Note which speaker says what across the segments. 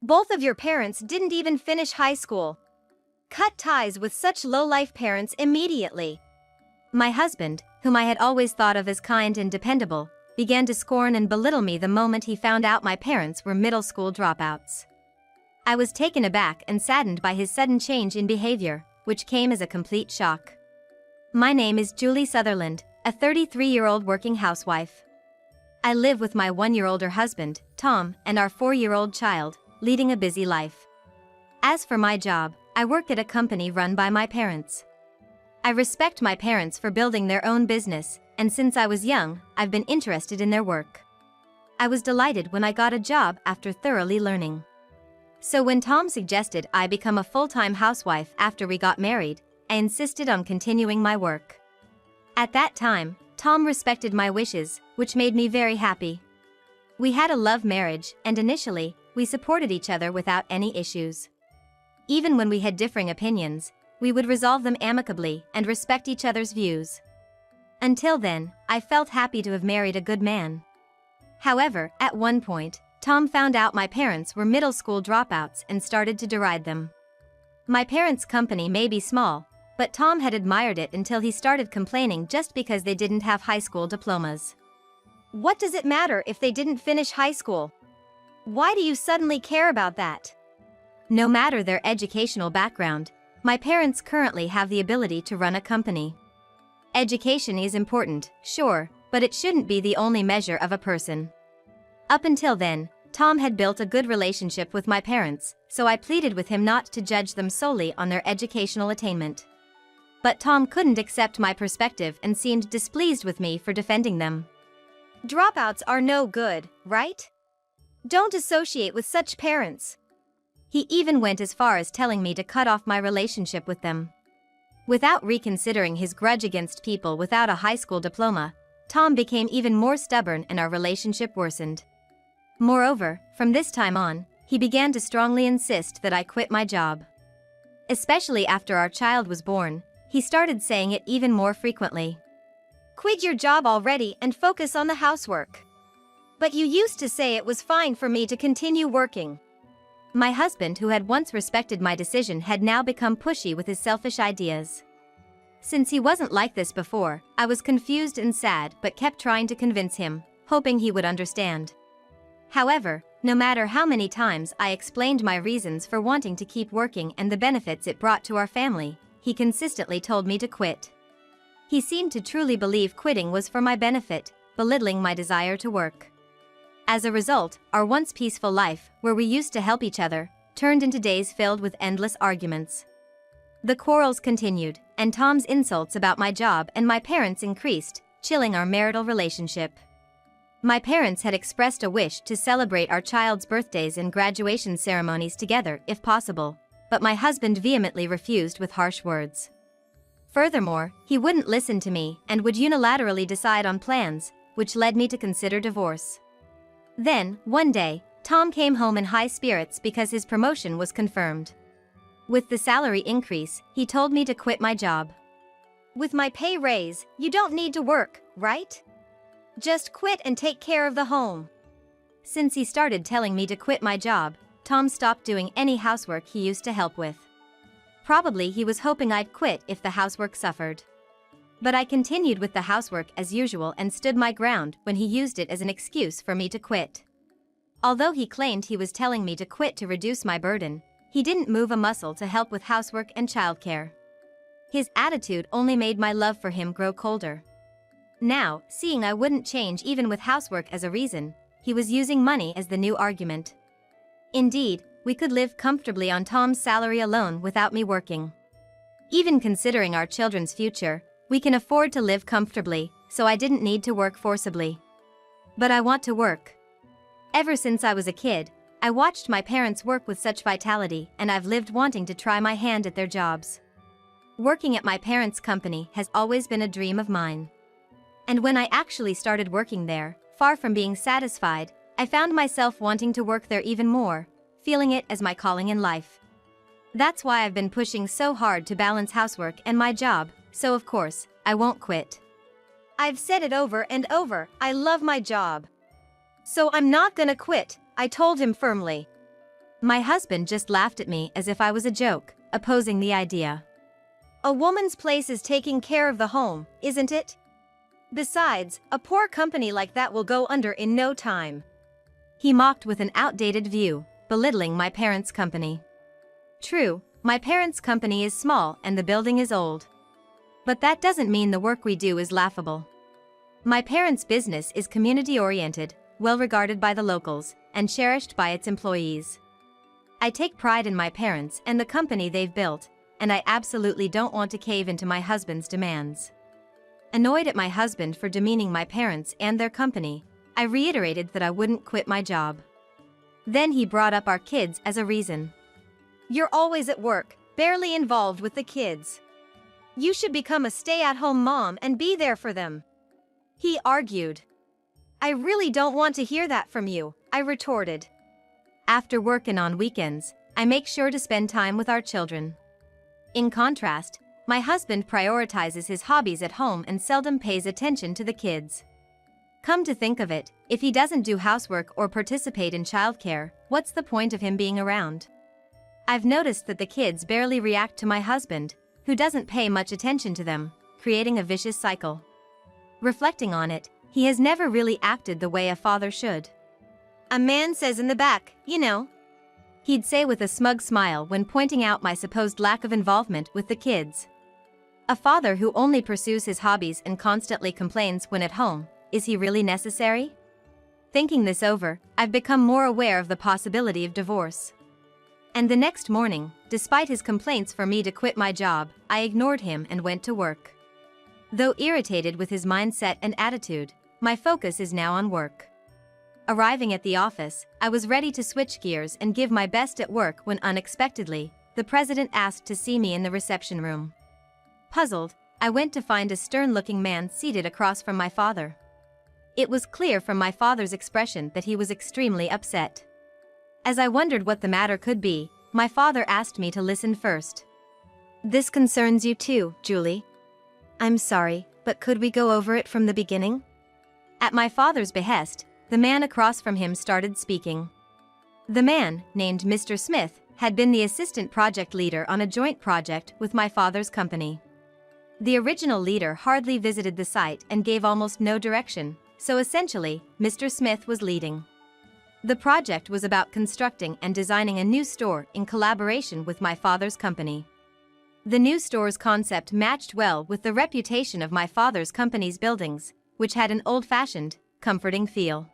Speaker 1: Both of your parents didn't even finish high school. Cut ties with such low-life parents immediately. My husband, whom I had always thought of as kind and dependable, began to scorn and belittle me the moment he found out my parents were middle school dropouts. I was taken aback and saddened by his sudden change in behavior, which came as a complete shock. My name is Julie Sutherland, a 33-year-old working housewife. I live with my 1-year-older husband, Tom, and our 4-year-old child, leading a busy life. As for my job, I work at a company run by my parents. I respect my parents for building their own business, and since I was young, I've been interested in their work. I was delighted when I got a job after thoroughly learning. So when Tom suggested I become a full-time housewife after we got married, I insisted on continuing my work. At that time, Tom respected my wishes, which made me very happy. We had a love marriage, and initially, we supported each other without any issues. Even when we had differing opinions, we would resolve them amicably and respect each other's views. Until then, I felt happy to have married a good man. However, at one point, Tom found out my parents were middle school dropouts and started to deride them. My parents' company may be small, but Tom had admired it until he started complaining just because they didn't have high school diplomas. What does it matter if they didn't finish high school? Why do you suddenly care about that? No matter their educational background, my parents currently have the ability to run a company. Education is important, sure, but it shouldn't be the only measure of a person. Up until then, Tom had built a good relationship with my parents, so I pleaded with him not to judge them solely on their educational attainment. But Tom couldn't accept my perspective and seemed displeased with me for defending them. Dropouts are no good, right? Don't associate with such parents. He even went as far as telling me to cut off my relationship with them. Without reconsidering his grudge against people without a high school diploma, Tom became even more stubborn and our relationship worsened. Moreover, from this time on, he began to strongly insist that I quit my job. Especially after our child was born, he started saying it even more frequently. Quit your job already and focus on the housework. But you used to say it was fine for me to continue working. My husband, who had once respected my decision, had now become pushy with his selfish ideas. Since he wasn't like this before, I was confused and sad but kept trying to convince him, hoping he would understand. However, no matter how many times I explained my reasons for wanting to keep working and the benefits it brought to our family, he consistently told me to quit. He seemed to truly believe quitting was for my benefit, belittling my desire to work. As a result, our once peaceful life, where we used to help each other, turned into days filled with endless arguments. The quarrels continued, and Tom's insults about my job and my parents increased, chilling our marital relationship. My parents had expressed a wish to celebrate our child's birthdays and graduation ceremonies together if possible, but my husband vehemently refused with harsh words. Furthermore, he wouldn't listen to me and would unilaterally decide on plans, which led me to consider divorce. Then, one day, Tom came home in high spirits because his promotion was confirmed. With the salary increase, he told me to quit my job. With my pay raise, you don't need to work, right? Just quit and take care of the home. Since he started telling me to quit my job, Tom stopped doing any housework he used to help with. Probably he was hoping I'd quit if the housework suffered. But I continued with the housework as usual and stood my ground when he used it as an excuse for me to quit. Although he claimed he was telling me to quit to reduce my burden, he didn't move a muscle to help with housework and childcare. His attitude only made my love for him grow colder. Now, seeing I wouldn't change even with housework as a reason, he was using money as the new argument. Indeed, we could live comfortably on Tom's salary alone without me working. Even considering our children's future, we can afford to live comfortably, so I didn't need to work forcibly. But I want to work. Ever since I was a kid, I watched my parents work with such vitality, and I've lived wanting to try my hand at their jobs. Working at my parents' company has always been a dream of mine. And when I actually started working there, far from being satisfied, I found myself wanting to work there even more, feeling it as my calling in life. That's why I've been pushing so hard to balance housework and my job, so of course, I won't quit. I've said it over and over, I love my job. So I'm not gonna quit, I told him firmly. My husband just laughed at me as if I was a joke, opposing the idea. A woman's place is taking care of the home, isn't it? Besides, a poor company like that will go under in no time. He mocked with an outdated view, belittling my parents' company. True, my parents' company is small and the building is old. But that doesn't mean the work we do is laughable. My parents' business is community-oriented, well-regarded by the locals, and cherished by its employees. I take pride in my parents and the company they've built, and I absolutely don't want to cave into my husband's demands. Annoyed at my husband for demeaning my parents and their company, I reiterated that I wouldn't quit my job. Then he brought up our kids as a reason. You're always at work, barely involved with the kids. You should become a stay-at-home mom and be there for them. He argued. I really don't want to hear that from you, I retorted. After work and on weekends, I make sure to spend time with our children. In contrast, my husband prioritizes his hobbies at home and seldom pays attention to the kids. Come to think of it, if he doesn't do housework or participate in childcare, what's the point of him being around? I've noticed that the kids barely react to my husband, who doesn't pay much attention to them, creating a vicious cycle. Reflecting on it, he has never really acted the way a father should. A man says in the back, you know. He'd say with a smug smile when pointing out my supposed lack of involvement with the kids. A father who only pursues his hobbies and constantly complains when at home, is he really necessary? Thinking this over, I've become more aware of the possibility of divorce. And the next morning, despite his complaints for me to quit my job, I ignored him and went to work. Though irritated with his mindset and attitude, my focus is now on work. Arriving at the office, I was ready to switch gears and give my best at work when unexpectedly, the president asked to see me in the reception room. Puzzled, I went to find a stern-looking man seated across from my father. It was clear from my father's expression that he was extremely upset. As I wondered what the matter could be, my father asked me to listen first. This concerns you too, Julie. I'm sorry, but could we go over it from the beginning? At my father's behest, the man across from him started speaking. The man, named Mr. Smith, had been the assistant project leader on a joint project with my father's company. The original leader hardly visited the site and gave almost no direction, so essentially, Mr. Smith was leading. The project was about constructing and designing a new store in collaboration with my father's company. The new store's concept matched well with the reputation of my father's company's buildings, which had an old-fashioned, comforting feel.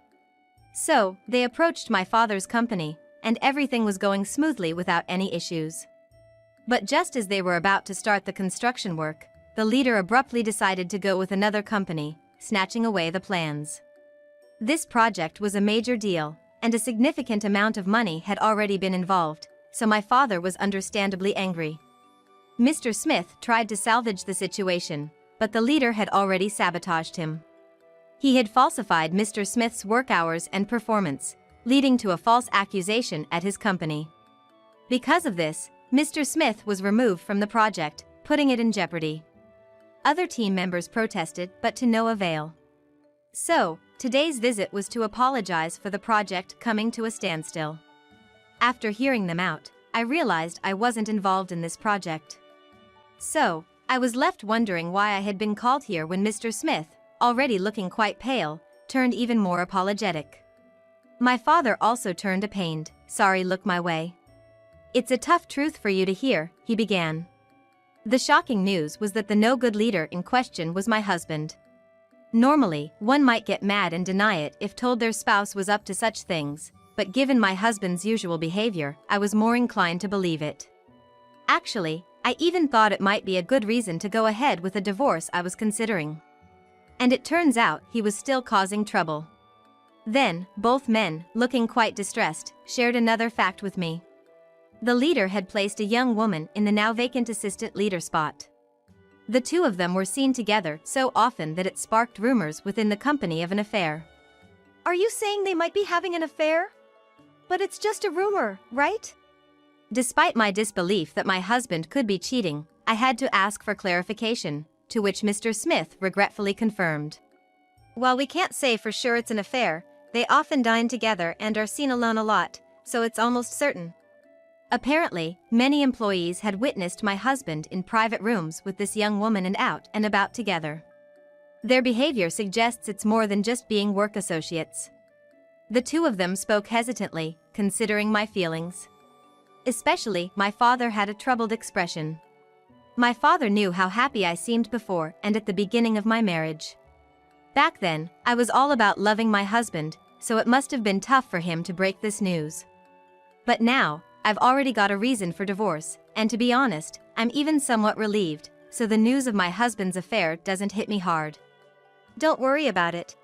Speaker 1: So, they approached my father's company, and everything was going smoothly without any issues. But just as they were about to start the construction work, the leader abruptly decided to go with another company, snatching away the plans. This project was a major deal, and a significant amount of money had already been involved, so my father was understandably angry. Mr. Smith tried to salvage the situation, but the leader had already sabotaged him. He had falsified Mr. Smith's work hours and performance, leading to a false accusation at his company. Because of this, Mr. Smith was removed from the project, putting it in jeopardy. Other team members protested, but to no avail. So, today's visit was to apologize for the project coming to a standstill. After hearing them out, I realized I wasn't involved in this project. So, I was left wondering why I had been called here when Mr. Smith, already looking quite pale, turned even more apologetic. My father also turned a pained, sorry look my way. It's a tough truth for you to hear, he began. The shocking news was that the no-good leader in question was my husband. Normally, one might get mad and deny it if told their spouse was up to such things, but given my husband's usual behavior, I was more inclined to believe it. Actually, I even thought it might be a good reason to go ahead with a divorce I was considering. And it turns out he was still causing trouble. Then, both men, looking quite distressed, shared another fact with me. The leader had placed a young woman in the now vacant assistant leader spot. The two of them were seen together so often that it sparked rumors within the company of an affair. Are you saying they might be having an affair? But it's just a rumor, right? Despite my disbelief that my husband could be cheating, I had to ask for clarification, to which Mr. Smith regretfully confirmed. While we can't say for sure it's an affair, they often dine together and are seen alone a lot, so it's almost certain, Apparently, many employees had witnessed my husband in private rooms with this young woman and out and about together. Their behavior suggests it's more than just being work associates. The two of them spoke hesitantly, considering my feelings. Especially, my father had a troubled expression. My father knew how happy I seemed before and at the beginning of my marriage. Back then, I was all about loving my husband, so it must have been tough for him to break this news. But now, I've already got a reason for divorce, and to be honest, I'm even somewhat relieved, so the news of my husband's affair doesn't hit me hard. Don't worry about it.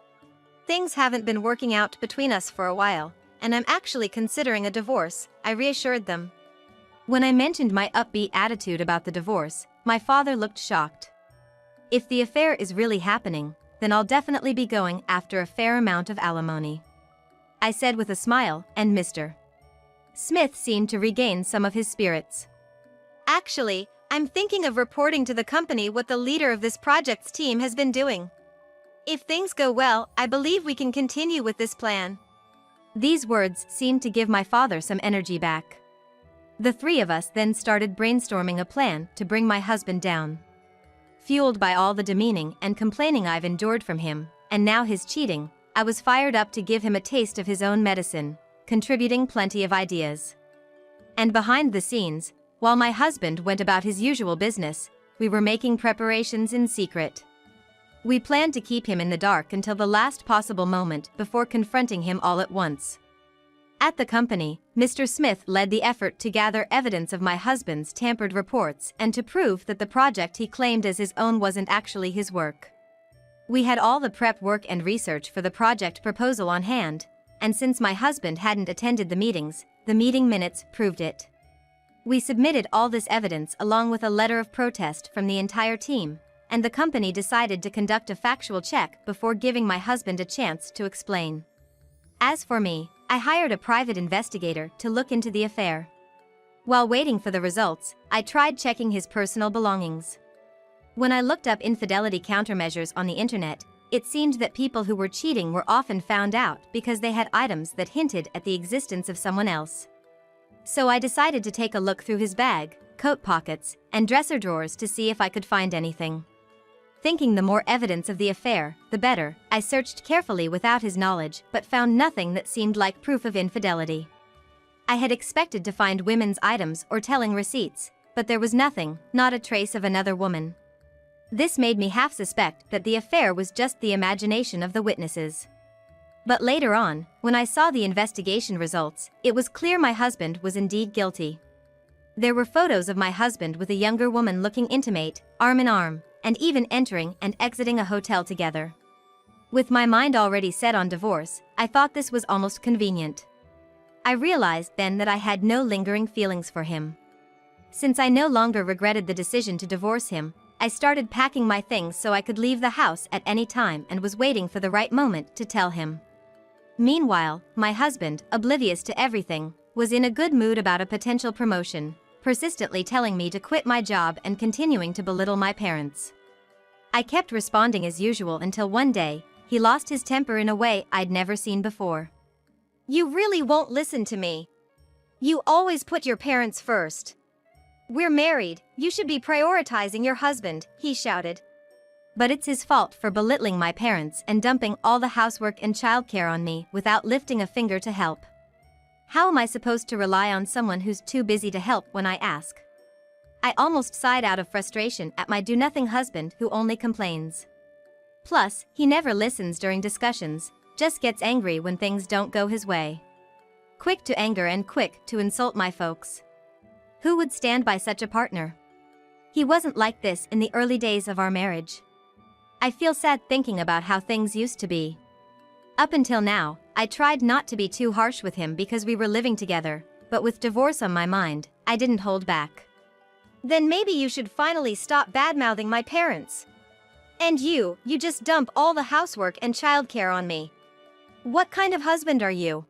Speaker 1: Things haven't been working out between us for a while, and I'm actually considering a divorce, I reassured them. When I mentioned my upbeat attitude about the divorce, my father looked shocked. If the affair is really happening, then I'll definitely be going after a fair amount of alimony, I said with a smile, and Mr. Smith seemed to regain some of his spirits. Actually, I'm thinking of reporting to the company what the leader of this project's team has been doing. If things go well, I believe we can continue with this plan. These words seemed to give my father some energy back. The three of us then started brainstorming a plan to bring my husband down. Fueled by all the demeaning and complaining I've endured from him, and now his cheating, I was fired up to give him a taste of his own medicine, contributing plenty of ideas. And behind the scenes, while my husband went about his usual business, we were making preparations in secret. We planned to keep him in the dark until the last possible moment before confronting him all at once. At the company, Mr. Smith led the effort to gather evidence of my husband's tampered reports and to prove that the project he claimed as his own wasn't actually his work. We had all the prep work and research for the project proposal on hand, and since my husband hadn't attended the meetings, the meeting minutes proved it. We submitted all this evidence along with a letter of protest from the entire team, and the company decided to conduct a factual check before giving my husband a chance to explain. As for me, I hired a private investigator to look into the affair. While waiting for the results, I tried checking his personal belongings. When I looked up infidelity countermeasures on the internet, it seemed that people who were cheating were often found out because they had items that hinted at the existence of someone else. So I decided to take a look through his bag, coat pockets, and dresser drawers to see if I could find anything. Thinking the more evidence of the affair, the better, I searched carefully without his knowledge but found nothing that seemed like proof of infidelity. I had expected to find women's items or telling receipts, but there was nothing, not a trace of another woman. This made me half suspect that the affair was just the imagination of the witnesses. But later on, when I saw the investigation results, it was clear my husband was indeed guilty. There were photos of my husband with a younger woman looking intimate, arm in arm, and even entering and exiting a hotel together. With my mind already set on divorce, I thought this was almost convenient. I realized then that I had no lingering feelings for him. Since I no longer regretted the decision to divorce him, I started packing my things so I could leave the house at any time and was waiting for the right moment to tell him. Meanwhile, my husband, oblivious to everything, was in a good mood about a potential promotion, persistently telling me to quit my job and continuing to belittle my parents. I kept responding as usual until one day, he lost his temper in a way I'd never seen before. "You really won't listen to me. You always put your parents first. We're married, you should be prioritizing your husband," he shouted. But it's his fault for belittling my parents and dumping all the housework and childcare on me without lifting a finger to help. How am I supposed to rely on someone who's too busy to help when I ask? I almost sighed out of frustration at my do-nothing husband who only complains. Plus, he never listens during discussions, just gets angry when things don't go his way. Quick to anger and quick to insult my folks. Who would stand by such a partner? He wasn't like this in the early days of our marriage. I feel sad thinking about how things used to be. Up until now, I tried not to be too harsh with him because we were living together, but with divorce on my mind, I didn't hold back. "Then maybe you should finally stop badmouthing my parents. And you just dump all the housework and childcare on me. What kind of husband are you?"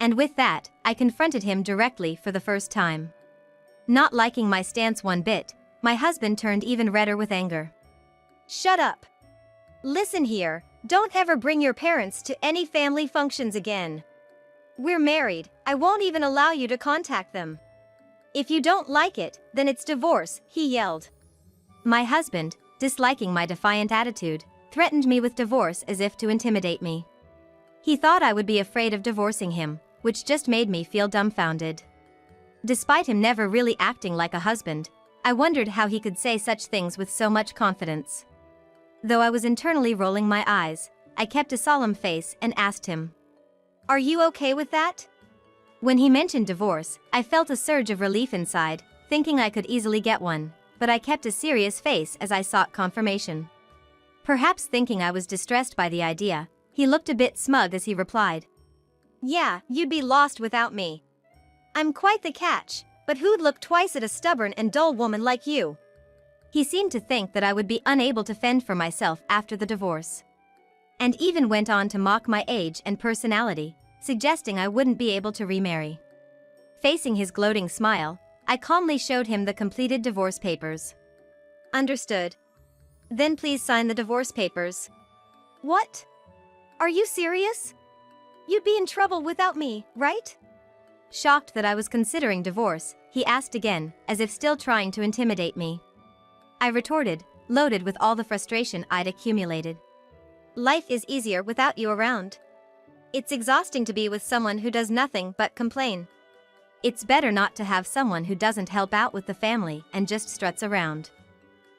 Speaker 1: And with that, I confronted him directly for the first time. Not liking my stance one bit, my husband turned even redder with anger. "Shut up. Listen here, don't ever bring your parents to any family functions again. We're married, I won't even allow you to contact them. "If you don't like it, then it's divorce," he yelled. My husband, disliking my defiant attitude, threatened me with divorce as if to intimidate me. He thought I would be afraid of divorcing him, which just made me feel dumbfounded. Despite him never really acting like a husband, I wondered how he could say such things with so much confidence. Though I was internally rolling my eyes, I kept a solemn face and asked him, "Are you okay with that?" When he mentioned divorce, I felt a surge of relief inside, thinking I could easily get one, but I kept a serious face as I sought confirmation. Perhaps thinking I was distressed by the idea, he looked a bit smug as he replied, "Yeah, you'd be lost without me. I'm quite the catch, but who'd look twice at a stubborn and dull woman like you?" He seemed to think that I would be unable to fend for myself after the divorce. And even went on to mock my age and personality, suggesting I wouldn't be able to remarry. Facing his gloating smile, I calmly showed him the completed divorce papers. "Understood. Then please sign the divorce papers." "What? Are you serious? You'd be in trouble without me, right?" Shocked that I was considering divorce, he asked again, as if still trying to intimidate me. I retorted, loaded with all the frustration I'd accumulated. "Life is easier without you around. It's exhausting to be with someone who does nothing but complain. It's better not to have someone who doesn't help out with the family and just struts around.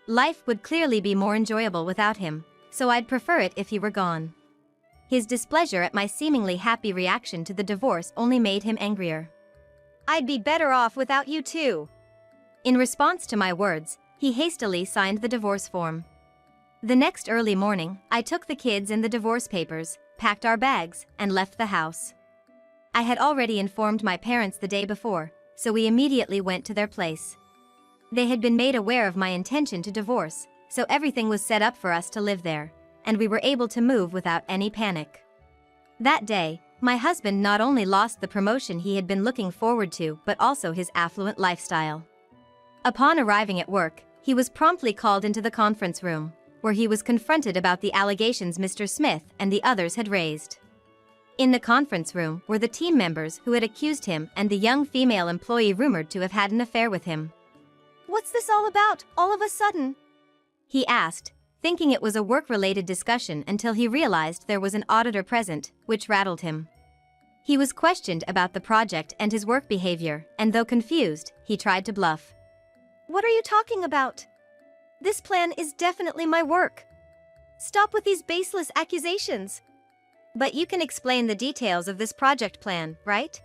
Speaker 1: Life would clearly be more enjoyable without him, so I'd prefer it if he were gone." His displeasure at my seemingly happy reaction to the divorce only made him angrier. "I'd be better off without you too." In response to my words, he hastily signed the divorce form. The next early morning, I took the kids and the divorce papers, packed our bags, and left the house. I had already informed my parents the day before, so we immediately went to their place. They had been made aware of my intention to divorce, so everything was set up for us to live there, and we were able to move without any panic. That day, my husband not only lost the promotion he had been looking forward to but also his affluent lifestyle. Upon arriving at work, he was promptly called into the conference room, where he was confronted about the allegations Mr. Smith and the others had raised. In the conference room were the team members who had accused him and the young female employee rumored to have had an affair with him. "What's this all about, all of a sudden?" he asked, thinking it was a work-related discussion until he realized there was an auditor present, which rattled him. He was questioned about the project and his work behavior, and though confused, he tried to bluff. "What are you talking about? This plan is definitely my work. Stop with these baseless accusations." "But you can explain the details of this project plan, right?"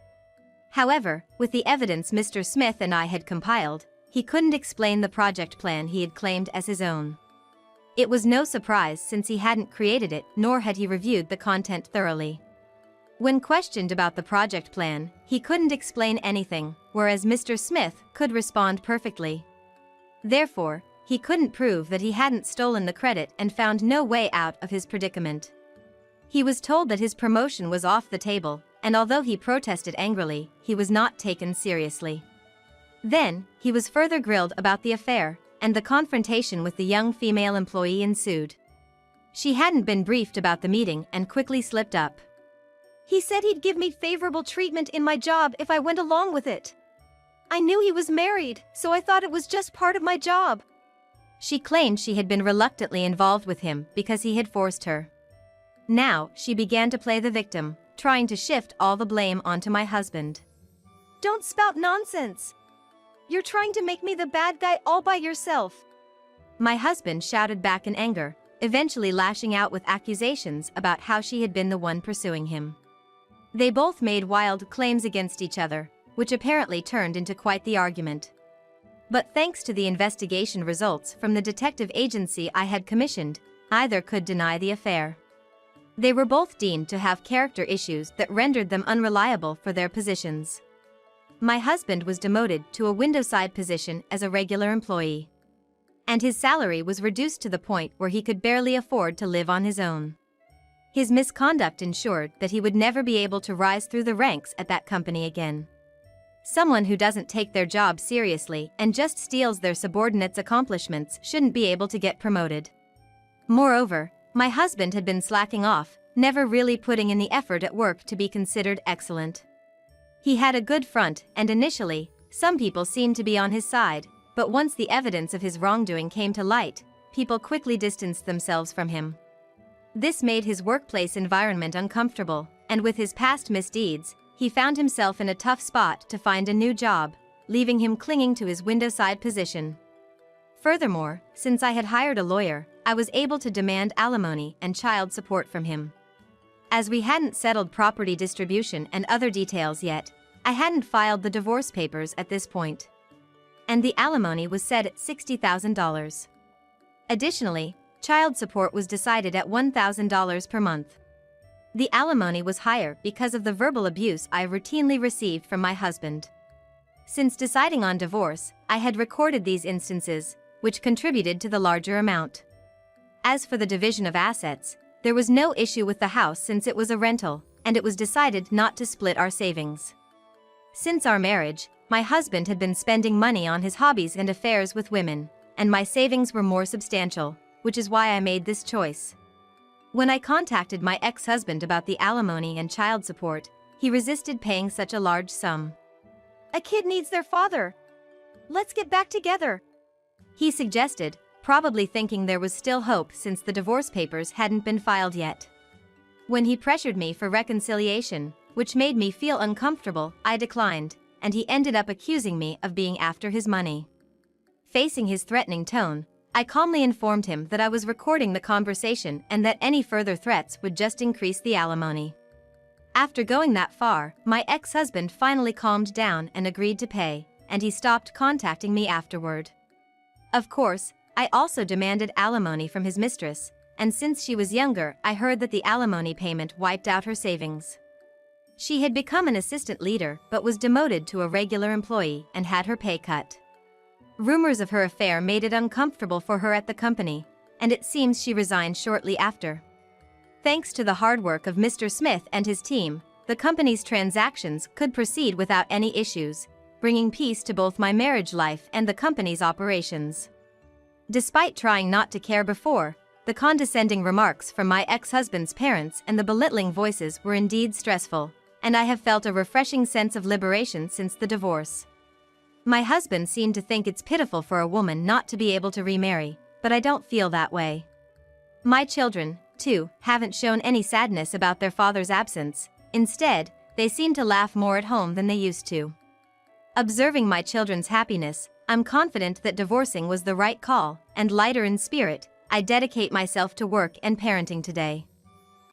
Speaker 1: However, with the evidence Mr. Smith and I had compiled, he couldn't explain the project plan he had claimed as his own. It was no surprise since he hadn't created it nor had he reviewed the content thoroughly. When questioned about the project plan, he couldn't explain anything, whereas Mr. Smith could respond perfectly. Therefore, he couldn't prove that he hadn't stolen the credit and found no way out of his predicament. He was told that his promotion was off the table, and although he protested angrily, he was not taken seriously. Then, he was further grilled about the affair, and the confrontation with the young female employee ensued. She hadn't been briefed about the meeting and quickly slipped up. "He said he'd give me favorable treatment in my job if I went along with it. I knew he was married, so I thought it was just part of my job." She claimed she had been reluctantly involved with him because he had forced her. Now, she began to play the victim, trying to shift all the blame onto my husband. "Don't spout nonsense. You're trying to make me the bad guy all by yourself." My husband shouted back in anger, eventually lashing out with accusations about how she had been the one pursuing him. They both made wild claims against each other, which apparently turned into quite the argument. But thanks to the investigation results from the detective agency I had commissioned, neither could deny the affair. They were both deemed to have character issues that rendered them unreliable for their positions. My husband was demoted to a windowside position as a regular employee. And his salary was reduced to the point where he could barely afford to live on his own. His misconduct ensured that he would never be able to rise through the ranks at that company again. Someone who doesn't take their job seriously and just steals their subordinates' accomplishments shouldn't be able to get promoted. Moreover, my husband had been slacking off, never really putting in the effort at work to be considered excellent. He had a good front, and initially, Some people seemed to be on his side, but once the evidence of his wrongdoing came to light, people quickly distanced themselves from him. This made his workplace environment uncomfortable, and with his past misdeeds, he found himself in a tough spot to find a new job, leaving him clinging to his windowside position. Furthermore, since I had hired a lawyer, I was able to demand alimony and child support from him. As we hadn't settled property distribution and other details yet, I hadn't filed the divorce papers at this point. And the alimony was set at $60,000. Additionally, child support was decided at $1,000 per month. The alimony was higher because of the verbal abuse I routinely received from my husband. Since deciding on divorce, I had recorded these instances, which contributed to the larger amount. As for the division of assets, there was no issue with the house since it was a rental, and it was decided not to split our savings. Since our marriage, my husband had been spending money on his hobbies and affairs with women, and my savings were more substantial, which is why I made this choice. When I contacted my ex-husband about the alimony and child support, he resisted paying such a large sum. "A kid needs their father. Let's get back together," he suggested, probably thinking there was still hope since the divorce papers hadn't been filed yet. When he pressured me for reconciliation, which made me feel uncomfortable, I declined, and he ended up accusing me of being after his money. Facing his threatening tone, I calmly informed him that I was recording the conversation and that any further threats would just increase the alimony. After going that far, my ex-husband finally calmed down and agreed to pay, and he stopped contacting me afterward. Of course, I also demanded alimony from his mistress, and since she was younger, I heard that the alimony payment wiped out her savings. She had become an assistant leader but was demoted to a regular employee and had her pay cut. Rumors of her affair made it uncomfortable for her at the company, and it seems she resigned shortly after. Thanks to the hard work of Mr. Smith and his team, the company's transactions could proceed without any issues, bringing peace to both my marriage life and the company's operations. Despite trying not to care before, the condescending remarks from my ex-husband's parents and the belittling voices were indeed stressful, and I have felt a refreshing sense of liberation since the divorce. My husband seemed to think it's pitiful for a woman not to be able to remarry, but I don't feel that way. My children, too, haven't shown any sadness about their father's absence. Instead, they seem to laugh more at home than they used to. Observing my children's happiness, I'm confident that divorcing was the right call, and lighter in spirit, I dedicate myself to work and parenting today.